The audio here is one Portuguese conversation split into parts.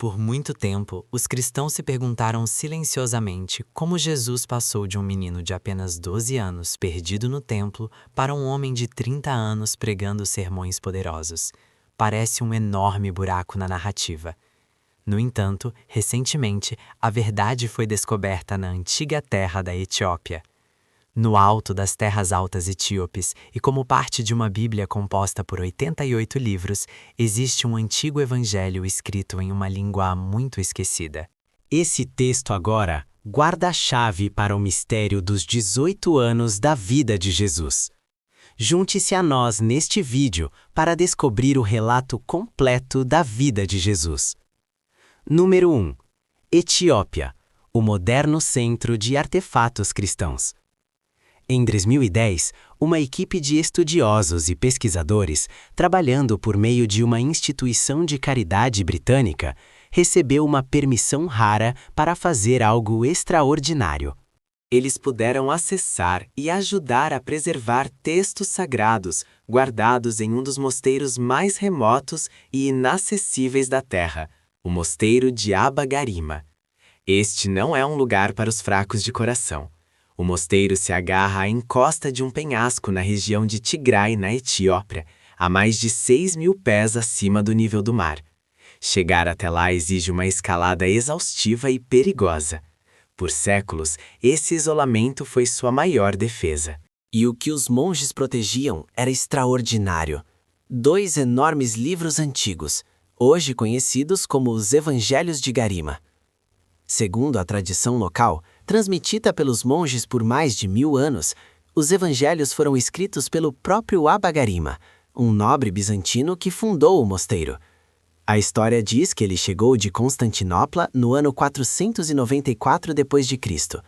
Por muito tempo, os cristãos se perguntaram silenciosamente como Jesus passou de um menino de apenas 12 anos perdido no templo para um homem de 30 anos pregando sermões poderosos. Parece um enorme buraco na narrativa. No entanto, recentemente, a verdade foi descoberta na antiga terra da Etiópia. No alto das terras altas etíopes, e como parte de uma Bíblia composta por 88 livros, existe um antigo evangelho escrito em uma língua muito esquecida. Esse texto agora guarda a chave para o mistério dos 18 anos da vida de Jesus. Junte-se a nós neste vídeo para descobrir o relato completo da vida de Jesus. Número 1. Etiópia, o moderno centro de artefatos cristãos. Em 2010, uma equipe de estudiosos e pesquisadores, trabalhando por meio de uma instituição de caridade britânica, recebeu uma permissão rara para fazer algo extraordinário. Eles puderam acessar e ajudar a preservar textos sagrados guardados em um dos mosteiros mais remotos e inacessíveis da Terra, o mosteiro de Aba Garima. Este não é um lugar para os fracos de coração. O mosteiro se agarra à encosta de um penhasco na região de Tigray, na Etiópia, a mais de 6.000 pés acima do nível do mar. Chegar até lá exige uma escalada exaustiva e perigosa. Por séculos, esse isolamento foi sua maior defesa. E o que os monges protegiam era extraordinário. 2 enormes livros antigos, hoje conhecidos como os Evangelhos de Garima. Segundo a tradição local, transmitida pelos monges por mais de 1000 anos, os evangelhos foram escritos pelo próprio Aba Garima, um nobre bizantino que fundou o mosteiro. A história diz que ele chegou de Constantinopla no ano 494 d.C.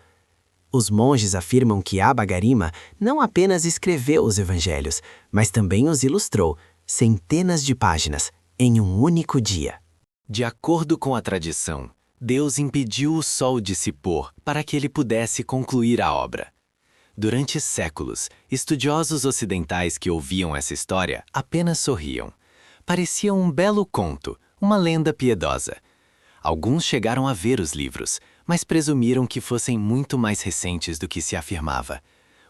Os monges afirmam que Aba Garima não apenas escreveu os evangelhos, mas também os ilustrou, centenas de páginas, em um único dia. De acordo com a tradição, Deus impediu o sol de se pôr para que ele pudesse concluir a obra. Durante séculos, estudiosos ocidentais que ouviam essa história apenas sorriam. Parecia um belo conto, uma lenda piedosa. Alguns chegaram a ver os livros, mas presumiram que fossem muito mais recentes do que se afirmava.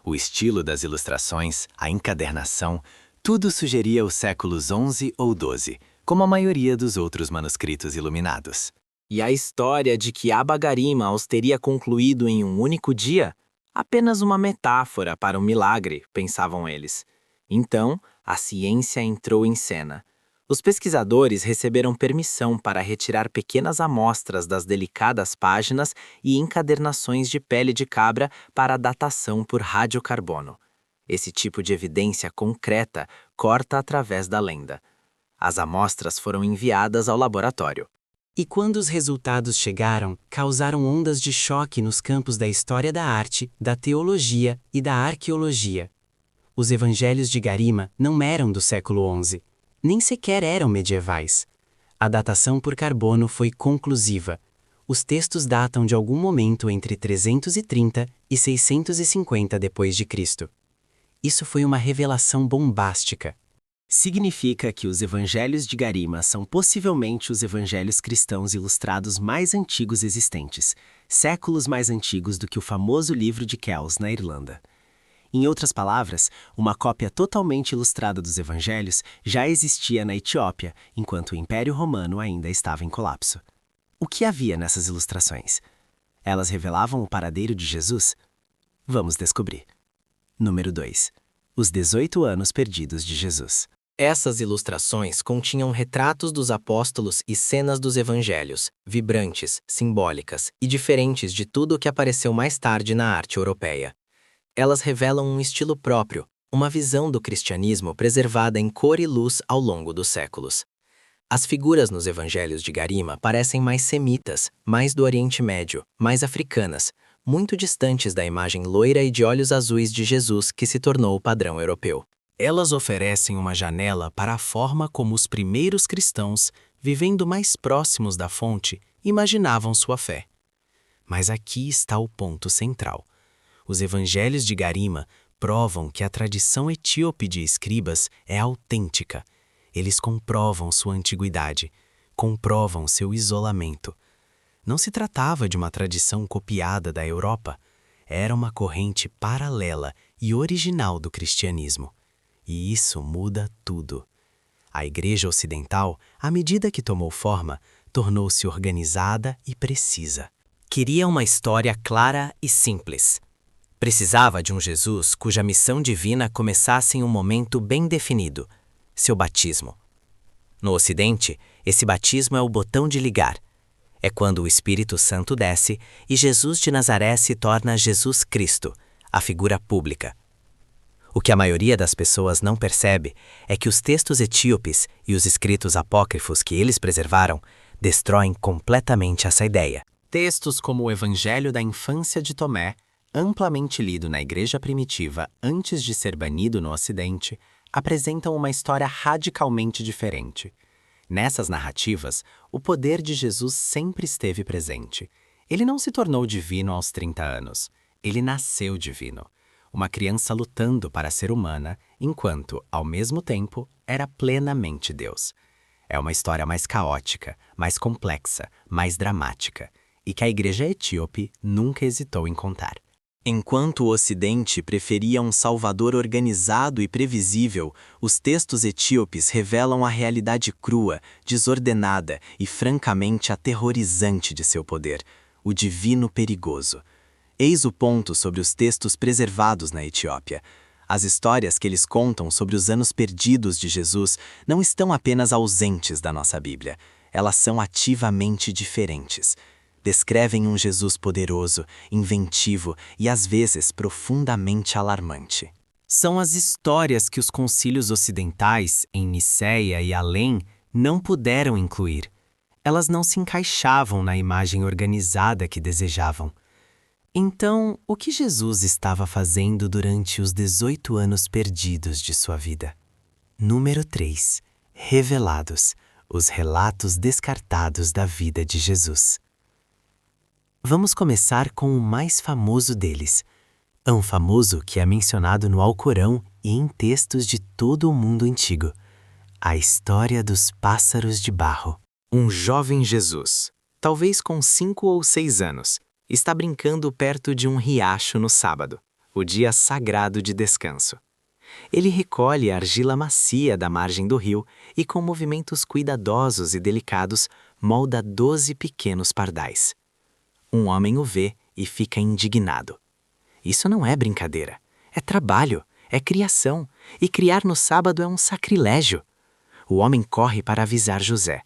O estilo das ilustrações, a encadernação, tudo sugeria os séculos XI ou XII, como a maioria dos outros manuscritos iluminados. E a história de que Aba Garima os teria concluído em um único dia? Apenas uma metáfora para um milagre, pensavam eles. Então, a ciência entrou em cena. Os pesquisadores receberam permissão para retirar pequenas amostras das delicadas páginas e encadernações de pele de cabra para datação por radiocarbono. Esse tipo de evidência concreta corta através da lenda. As amostras foram enviadas ao laboratório. E quando os resultados chegaram, causaram ondas de choque nos campos da história da arte, da teologia e da arqueologia. Os evangelhos de Garima não eram do século XI, nem sequer eram medievais. A datação por carbono foi conclusiva. Os textos datam de algum momento entre 330 e 650 d.C. Isso foi uma revelação bombástica. Significa que os evangelhos de Garima são possivelmente os evangelhos cristãos ilustrados mais antigos existentes, séculos mais antigos do que o famoso livro de Kells na Irlanda. Em outras palavras, uma cópia totalmente ilustrada dos evangelhos já existia na Etiópia, enquanto o Império Romano ainda estava em colapso. O que havia nessas ilustrações? Elas revelavam o paradeiro de Jesus? Vamos descobrir. Número 2. Os 18 anos perdidos de Jesus. Essas ilustrações continham retratos dos apóstolos e cenas dos evangelhos, vibrantes, simbólicas e diferentes de tudo o que apareceu mais tarde na arte europeia. Elas revelam um estilo próprio, uma visão do cristianismo preservada em cor e luz ao longo dos séculos. As figuras nos evangelhos de Garima parecem mais semitas, mais do Oriente Médio, mais africanas, muito distantes da imagem loira e de olhos azuis de Jesus que se tornou o padrão europeu. Elas oferecem uma janela para a forma como os primeiros cristãos, vivendo mais próximos da fonte, imaginavam sua fé. Mas aqui está o ponto central. Os evangelhos de Garima provam que a tradição etíope de escribas é autêntica. Eles comprovam sua antiguidade. comprovam seu isolamento. Não se tratava de uma tradição copiada da Europa, era uma corrente paralela e original do cristianismo. E isso muda tudo. A Igreja Ocidental, à medida que tomou forma, tornou-se organizada e precisa. Queria uma história clara e simples. Precisava de um Jesus cuja missão divina começasse em um momento bem definido, seu batismo. No Ocidente, esse batismo é o botão de ligar. É quando o Espírito Santo desce e Jesus de Nazaré se torna Jesus Cristo, a figura pública. O que a maioria das pessoas não percebe é que os textos etíopes e os escritos apócrifos que eles preservaram destroem completamente essa ideia. Textos como o Evangelho da Infância de Tomé, amplamente lido na Igreja primitiva antes de ser banido no Ocidente, apresentam uma história radicalmente diferente. Nessas narrativas, o poder de Jesus sempre esteve presente. Ele não se tornou divino aos 30 anos. Ele nasceu divino. Uma criança lutando para ser humana, enquanto, ao mesmo tempo, era plenamente Deus. É uma história mais caótica, mais complexa, mais dramática, e que a Igreja Etíope nunca hesitou em contar. Enquanto o Ocidente preferia um Salvador organizado e previsível, os textos etíopes revelam a realidade crua, desordenada e francamente aterrorizante de seu poder, o divino perigoso. Eis o ponto sobre os textos preservados na Etiópia. As histórias que eles contam sobre os anos perdidos de Jesus não estão apenas ausentes da nossa Bíblia, elas são ativamente diferentes. Descrevem um Jesus poderoso, inventivo e às vezes profundamente alarmante. São as histórias que os concílios ocidentais, em Nicéia e além, não puderam incluir. Elas não se encaixavam na imagem organizada que desejavam. Então, o que Jesus estava fazendo durante os 18 anos perdidos de sua vida? Número 3. Revelados, os relatos descartados da vida de Jesus. Vamos começar com o mais famoso deles, tão famoso que é mencionado no Alcorão e em textos de todo o mundo antigo, a história dos pássaros de barro. Um jovem Jesus, talvez com 5 ou 6 anos, está brincando perto de um riacho no sábado, o dia sagrado de descanso. Ele recolhe a argila macia da margem do rio e, com movimentos cuidadosos e delicados, molda 12 pequenos pardais. Um homem o vê e fica indignado. Isso não é brincadeira, é trabalho, é criação, e criar no sábado é um sacrilégio. O homem corre para avisar José.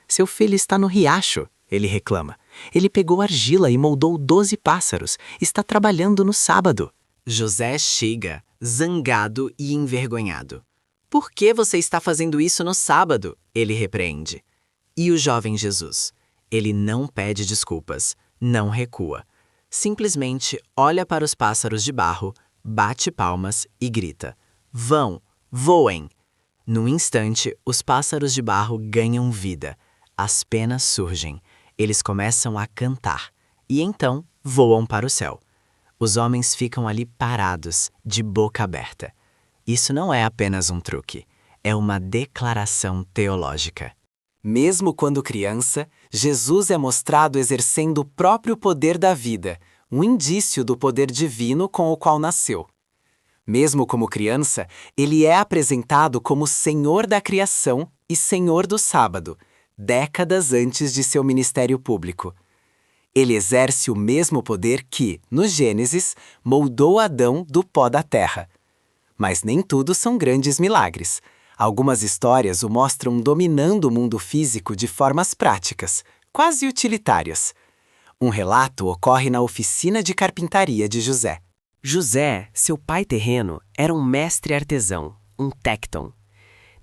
Seu filho está no riacho, ele reclama. Ele pegou argila e moldou 12 pássaros, está trabalhando no sábado. José chega, zangado e envergonhado. Por que você está fazendo isso no sábado? Ele repreende. E o jovem Jesus? Ele não pede desculpas. Não recua. Simplesmente olha para os pássaros de barro, bate palmas e grita: Vão, voem! Num instante, os pássaros de barro ganham vida. As penas surgem. Eles começam a cantar. E então voam para o céu. Os homens ficam ali parados, de boca aberta. Isso não é apenas um truque. É uma declaração teológica. Mesmo quando criança, Jesus é mostrado exercendo o próprio poder da vida, um indício do poder divino com o qual nasceu. Mesmo como criança, ele é apresentado como Senhor da criação e Senhor do sábado, décadas antes de seu ministério público. Ele exerce o mesmo poder que, no Gênesis, moldou Adão do pó da terra. Mas nem tudo são grandes milagres. Algumas histórias o mostram dominando o mundo físico de formas práticas, quase utilitárias. Um relato ocorre na oficina de carpintaria de José. José, seu pai terreno, era um mestre artesão, um tecton.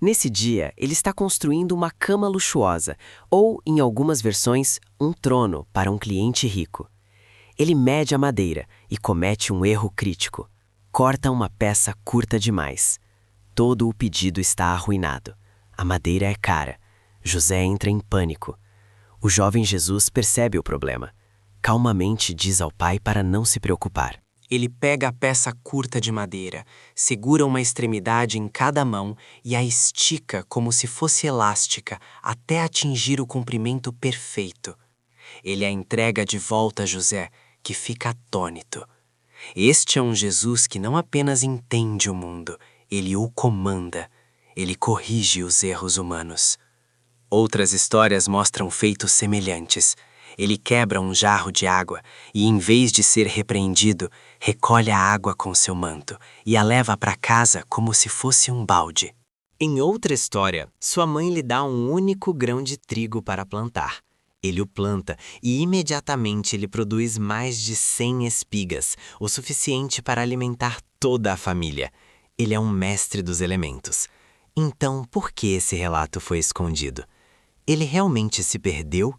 Nesse dia, ele está construindo uma cama luxuosa, ou, em algumas versões, um trono para um cliente rico. Ele mede a madeira e comete um erro crítico. Corta uma peça curta demais. Todo o pedido está arruinado. A madeira é cara. José entra em pânico. O jovem Jesus percebe o problema. Calmamente diz ao pai para não se preocupar. Ele pega a peça curta de madeira, segura uma extremidade em cada mão e a estica como se fosse elástica até atingir o comprimento perfeito. Ele a entrega de volta a José, que fica atônito. Este é um Jesus que não apenas entende o mundo, ele o comanda. Ele corrige os erros humanos. Outras histórias mostram feitos semelhantes. Ele quebra um jarro de água e, em vez de ser repreendido, recolhe a água com seu manto e a leva para casa como se fosse um balde. Em outra história, sua mãe lhe dá um único grão de trigo para plantar. Ele o planta e imediatamente ele produz mais de 100 espigas, o suficiente para alimentar toda a família. Ele é um mestre dos elementos. Então, por que esse relato foi escondido? Ele realmente se perdeu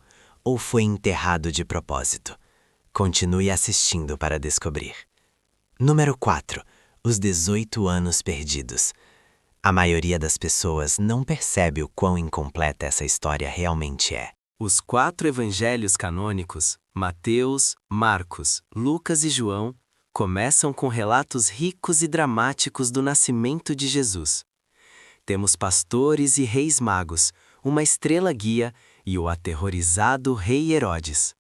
ou foi enterrado de propósito? Continue assistindo para descobrir. Número 4. Os 18 anos perdidos. A maioria das pessoas não percebe o quão incompleta essa história realmente é. Os 4 evangelhos canônicos, Mateus, Marcos, Lucas e João, começam com relatos ricos e dramáticos do nascimento de Jesus. Temos pastores e reis magos, uma estrela guia e o aterrorizado rei Herodes.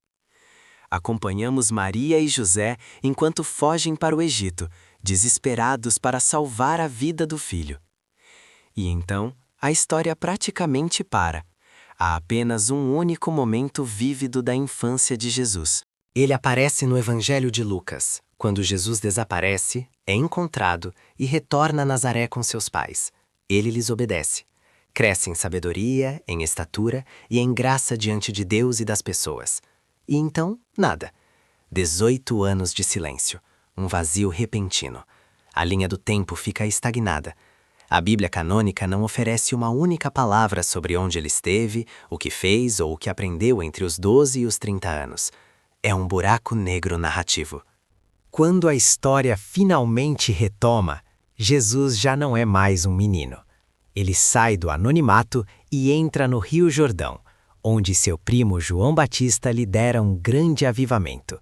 Acompanhamos Maria e José enquanto fogem para o Egito, desesperados para salvar a vida do filho. E então, a história praticamente para. Há apenas um único momento vívido da infância de Jesus. Ele aparece no Evangelho de Lucas, quando Jesus desaparece, é encontrado e retorna a Nazaré com seus pais. Ele lhes obedece. Cresce em sabedoria, em estatura e em graça diante de Deus e das pessoas. E então, nada. 18 anos de silêncio, um vazio repentino. A linha do tempo fica estagnada. A Bíblia canônica não oferece uma única palavra sobre onde ele esteve, o que fez ou o que aprendeu entre os 12 e os 30 anos. É um buraco negro narrativo. Quando a história finalmente retoma, Jesus já não é mais um menino. Ele sai do anonimato e entra no Rio Jordão, onde seu primo João Batista lidera um grande avivamento.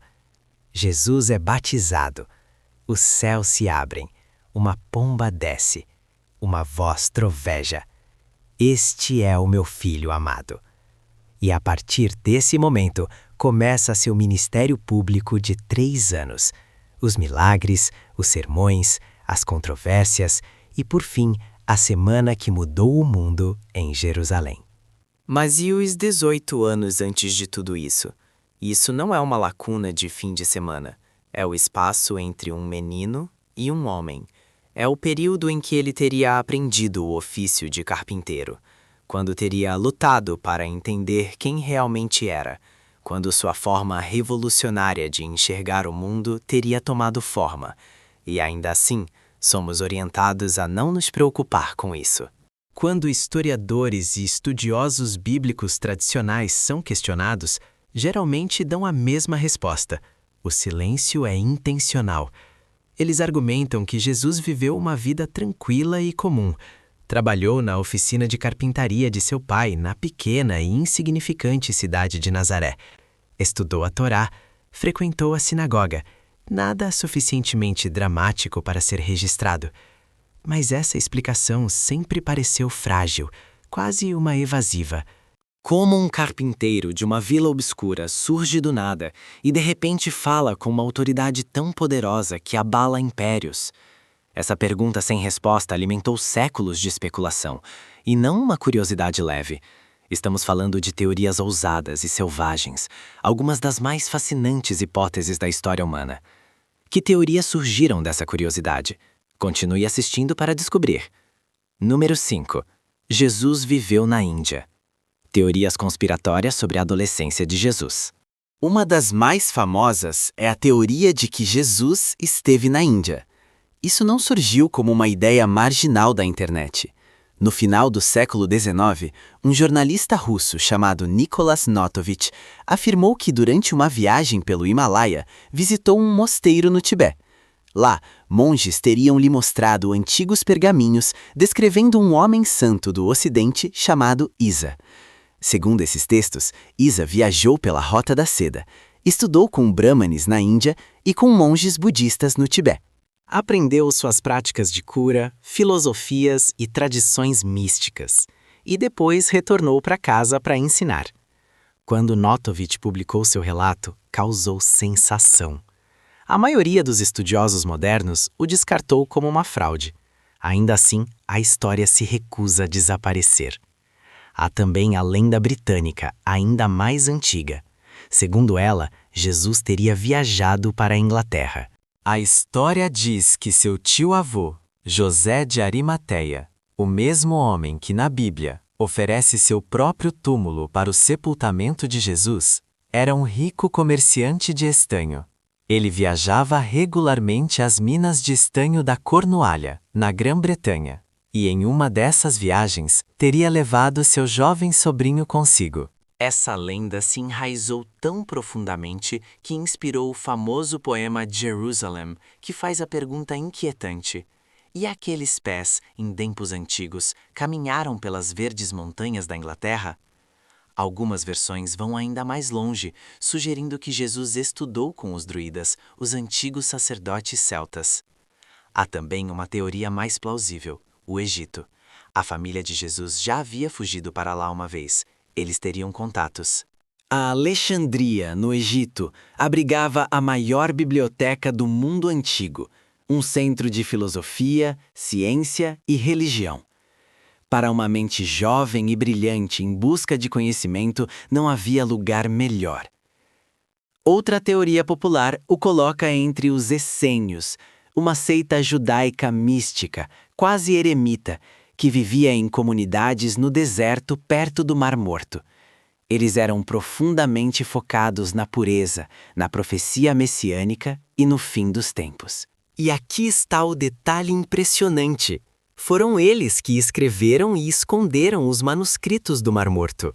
Jesus é batizado. Os céus se abrem. Uma pomba desce. Uma voz troveja. Este é o meu filho amado. E a partir desse momento, começa seu ministério público de 3 anos. Os milagres, os sermões, as controvérsias e, por fim, a semana que mudou o mundo em Jerusalém. Mas e os 18 anos antes de tudo isso? Isso não é uma lacuna de fim de semana. É o espaço entre um menino e um homem. É o período em que ele teria aprendido o ofício de carpinteiro, quando teria lutado para entender quem realmente era, quando sua forma revolucionária de enxergar o mundo teria tomado forma, e ainda assim, somos orientados a não nos preocupar com isso. Quando historiadores e estudiosos bíblicos tradicionais são questionados, geralmente dão a mesma resposta: o silêncio é intencional. Eles argumentam que Jesus viveu uma vida tranquila e comum. Trabalhou na oficina de carpintaria de seu pai na pequena e insignificante cidade de Nazaré. Estudou a Torá, frequentou a sinagoga. Nada suficientemente dramático para ser registrado. Mas essa explicação sempre pareceu frágil, quase uma evasiva. Como um carpinteiro de uma vila obscura surge do nada e de repente fala com uma autoridade tão poderosa que abala impérios? Essa pergunta sem resposta alimentou séculos de especulação, e não uma curiosidade leve. Estamos falando de teorias ousadas e selvagens, algumas das mais fascinantes hipóteses da história humana. Que teorias surgiram dessa curiosidade? Continue assistindo para descobrir. Número 5. Jesus viveu na Índia. Teorias conspiratórias sobre a adolescência de Jesus. Uma das mais famosas é a teoria de que Jesus esteve na Índia. Isso não surgiu como uma ideia marginal da internet. No final do século XIX, um jornalista russo chamado Nicholas Notovich afirmou que durante uma viagem pelo Himalaia visitou um mosteiro no Tibete. Lá, monges teriam lhe mostrado antigos pergaminhos descrevendo um homem santo do Ocidente chamado Isa. Segundo esses textos, Isa viajou pela Rota da Seda. Estudou com brahmanes na Índia e com monges budistas no Tibete. Aprendeu suas práticas de cura, filosofias e tradições místicas, e depois retornou para casa para ensinar. Quando Notovitch publicou seu relato, causou sensação. A maioria dos estudiosos modernos o descartou como uma fraude. Ainda assim, a história se recusa a desaparecer. Há também a lenda britânica, ainda mais antiga. Segundo ela, Jesus teria viajado para a Inglaterra. A história diz que seu tio-avô, José de Arimateia, o mesmo homem que na Bíblia oferece seu próprio túmulo para o sepultamento de Jesus, era um rico comerciante de estanho. Ele viajava regularmente às minas de estanho da Cornualha, na Grã-Bretanha, e em uma dessas viagens teria levado seu jovem sobrinho consigo. Essa lenda se enraizou tão profundamente que inspirou o famoso poema Jerusalem, que faz a pergunta inquietante: e aqueles pés, em tempos antigos, caminharam pelas verdes montanhas da Inglaterra? Algumas versões vão ainda mais longe, sugerindo que Jesus estudou com os druidas, os antigos sacerdotes celtas. Há também uma teoria mais plausível: o Egito. A família de Jesus já havia fugido para lá uma vez. Eles teriam contatos. A Alexandria, no Egito, abrigava a maior biblioteca do mundo antigo, um centro de filosofia, ciência e religião. Para uma mente jovem e brilhante em busca de conhecimento, não havia lugar melhor. Outra teoria popular o coloca entre os essênios, uma seita judaica mística, quase eremita, que vivia em comunidades no deserto perto do Mar Morto. Eles eram profundamente focados na pureza, na profecia messiânica e no fim dos tempos. E aqui está o detalhe impressionante. Foram eles que escreveram e esconderam os manuscritos do Mar Morto.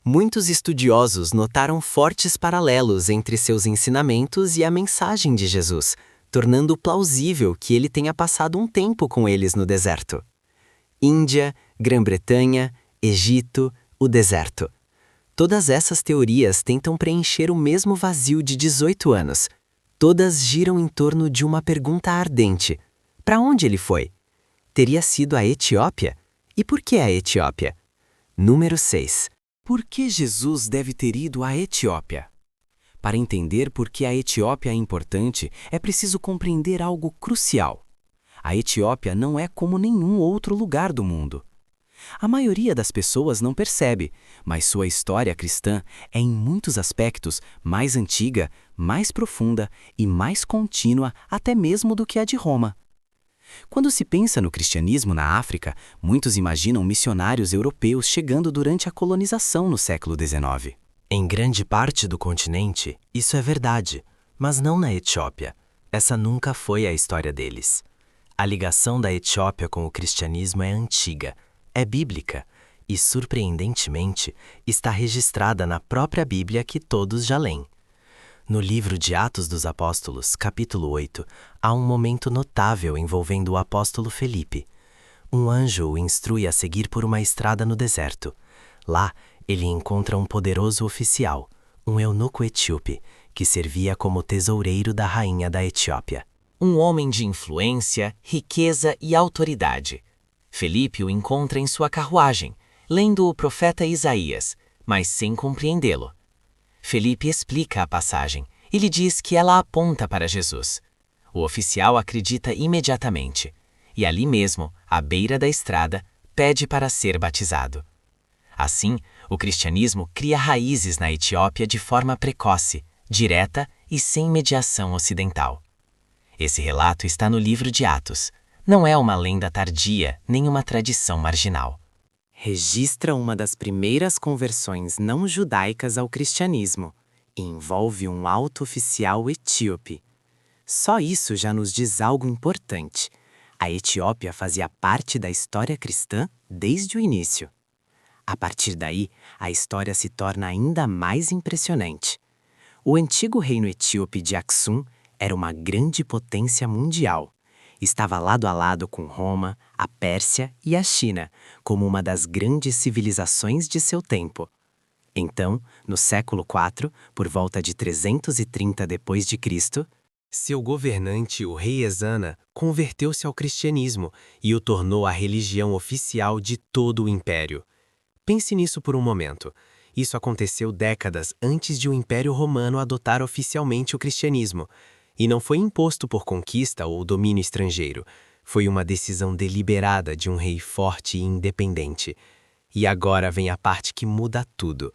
Muitos estudiosos notaram fortes paralelos entre seus ensinamentos e a mensagem de Jesus, tornando plausível que ele tenha passado um tempo com eles no deserto. Índia, Grã-Bretanha, Egito, o deserto. Todas essas teorias tentam preencher o mesmo vazio de 18 anos. Todas giram em torno de uma pergunta ardente: para onde ele foi? Teria sido a Etiópia? E por que a Etiópia? Número 6. Por que Jesus deve ter ido à Etiópia? Para entender por que a Etiópia é importante, é preciso compreender algo crucial. A Etiópia não é como nenhum outro lugar do mundo. A maioria das pessoas não percebe, mas sua história cristã é em muitos aspectos mais antiga, mais profunda e mais contínua até mesmo do que a de Roma. Quando se pensa no cristianismo na África, muitos imaginam missionários europeus chegando durante a colonização no século XIX. Em grande parte do continente, isso é verdade, mas não na Etiópia. Essa nunca foi a história deles. A ligação da Etiópia com o cristianismo é antiga, é bíblica e, surpreendentemente, está registrada na própria Bíblia que todos já leem. No livro de Atos dos Apóstolos, capítulo 8, há um momento notável envolvendo o apóstolo Felipe. Um anjo o instrui a seguir por uma estrada no deserto. Lá, ele encontra um poderoso oficial, um eunuco etíope, que servia como tesoureiro da rainha da Etiópia. Um homem de influência, riqueza e autoridade. Felipe o encontra em sua carruagem, lendo o profeta Isaías, mas sem compreendê-lo. Felipe explica a passagem e lhe diz que ela aponta para Jesus. O oficial acredita imediatamente e ali mesmo, à beira da estrada, pede para ser batizado. Assim, o cristianismo cria raízes na Etiópia de forma precoce, direta e sem mediação ocidental. Esse relato está no livro de Atos. Não é uma lenda tardia, nem uma tradição marginal. Registra uma das primeiras conversões não judaicas ao cristianismo e envolve um alto oficial etíope. Só isso já nos diz algo importante. A Etiópia fazia parte da história cristã desde o início. A partir daí, a história se torna ainda mais impressionante. O antigo reino etíope de Aksum era uma grande potência mundial. Estava lado a lado com Roma, a Pérsia e a China, como uma das grandes civilizações de seu tempo. Então, no século IV, por volta de 330 d.C., seu governante, o rei Ezana, converteu-se ao cristianismo e o tornou a religião oficial de todo o império. Pense nisso por um momento. Isso aconteceu décadas antes de o Império Romano adotar oficialmente o cristianismo. E não foi imposto por conquista ou domínio estrangeiro. Foi uma decisão deliberada de um rei forte e independente. E agora vem a parte que muda tudo.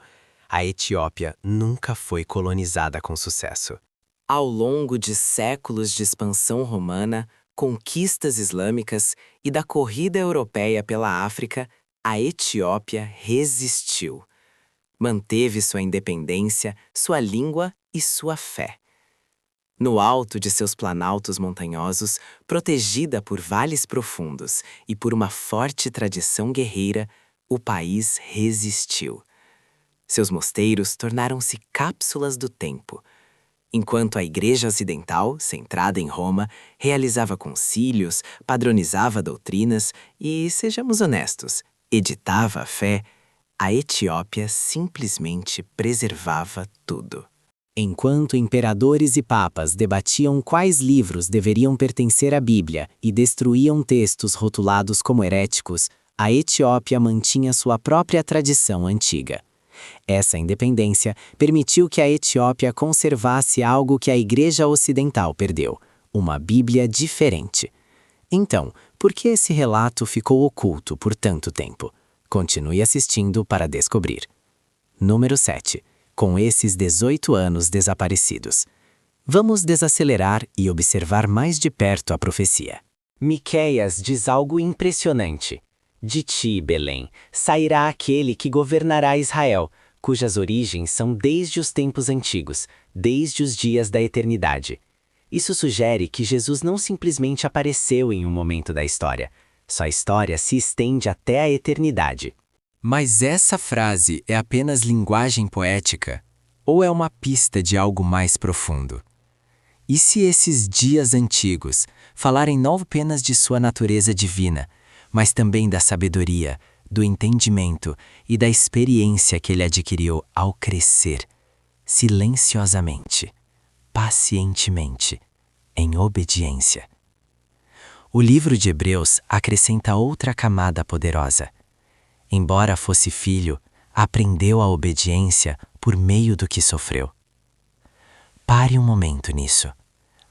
A Etiópia nunca foi colonizada com sucesso. Ao longo de séculos de expansão romana, conquistas islâmicas e da corrida europeia pela África, a Etiópia resistiu. Manteve sua independência, sua língua e sua fé. No alto de seus planaltos montanhosos, protegida por vales profundos e por uma forte tradição guerreira, o país resistiu. Seus mosteiros tornaram-se cápsulas do tempo. Enquanto a Igreja Ocidental, centrada em Roma, realizava concílios, padronizava doutrinas e, sejamos honestos, editava a fé, a Etiópia simplesmente preservava tudo. Enquanto imperadores e papas debatiam quais livros deveriam pertencer à Bíblia e destruíam textos rotulados como heréticos, a Etiópia mantinha sua própria tradição antiga. Essa independência permitiu que a Etiópia conservasse algo que a Igreja Ocidental perdeu, uma Bíblia diferente. Então, por que esse relato ficou oculto por tanto tempo? Continue assistindo para descobrir. Número 7. Com esses 18 anos desaparecidos. Vamos desacelerar e observar mais de perto a profecia. Miqueias diz algo impressionante. De ti, Belém, sairá aquele que governará Israel, cujas origens são desde os tempos antigos, desde os dias da eternidade. Isso sugere que Jesus não simplesmente apareceu em um momento da história. Sua história se estende até a eternidade. Mas essa frase é apenas linguagem poética? Ou é uma pista de algo mais profundo? E se esses dias antigos falarem não apenas de sua natureza divina, mas também da sabedoria, do entendimento e da experiência que ele adquiriu ao crescer, silenciosamente, pacientemente, em obediência? O livro de Hebreus acrescenta outra camada poderosa. Embora fosse filho, aprendeu a obediência por meio do que sofreu. Pare um momento nisso.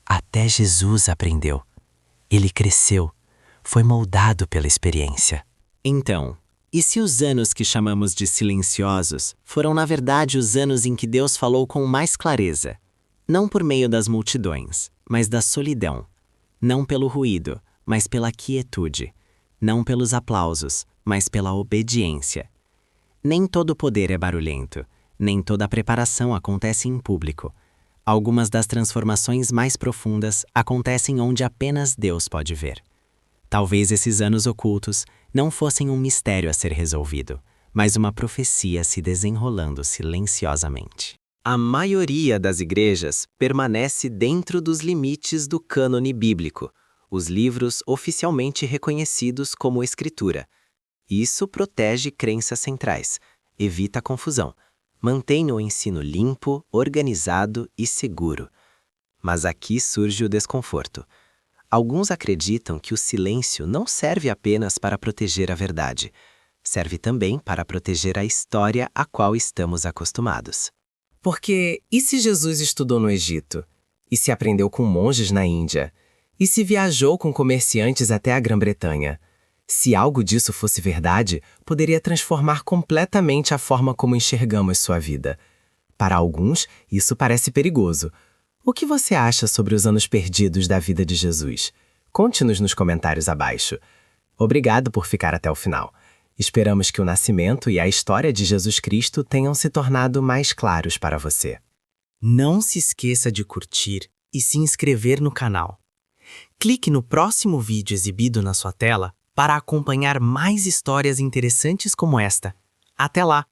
Até Jesus aprendeu. Ele cresceu, foi moldado pela experiência. Então, e se os anos que chamamos de silenciosos foram na verdade os anos em que Deus falou com mais clareza? Não por meio das multidões, mas da solidão. Não pelo ruído, mas pela quietude. Não pelos aplausos, mas pela obediência. Nem todo poder é barulhento, nem toda preparação acontece em público. Algumas das transformações mais profundas acontecem onde apenas Deus pode ver. Talvez esses anos ocultos não fossem um mistério a ser resolvido, mas uma profecia se desenrolando silenciosamente. A maioria das igrejas permanece dentro dos limites do cânone bíblico, os livros oficialmente reconhecidos como Escritura. Isso protege crenças centrais, evita a confusão, mantém o ensino limpo, organizado e seguro. Mas aqui surge o desconforto. Alguns acreditam que o silêncio não serve apenas para proteger a verdade, serve também para proteger a história a qual estamos acostumados. Porque e se Jesus estudou no Egito? E se aprendeu com monges na Índia? E se viajou com comerciantes até a Grã-Bretanha? Se algo disso fosse verdade, poderia transformar completamente a forma como enxergamos sua vida. Para alguns, isso parece perigoso. O que você acha sobre os anos perdidos da vida de Jesus? Conte-nos nos comentários abaixo. Obrigado por ficar até o final. Esperamos que o nascimento e a história de Jesus Cristo tenham se tornado mais claros para você. Não se esqueça de curtir e se inscrever no canal. Clique no próximo vídeo exibido na sua tela para acompanhar mais histórias interessantes como esta. Até lá!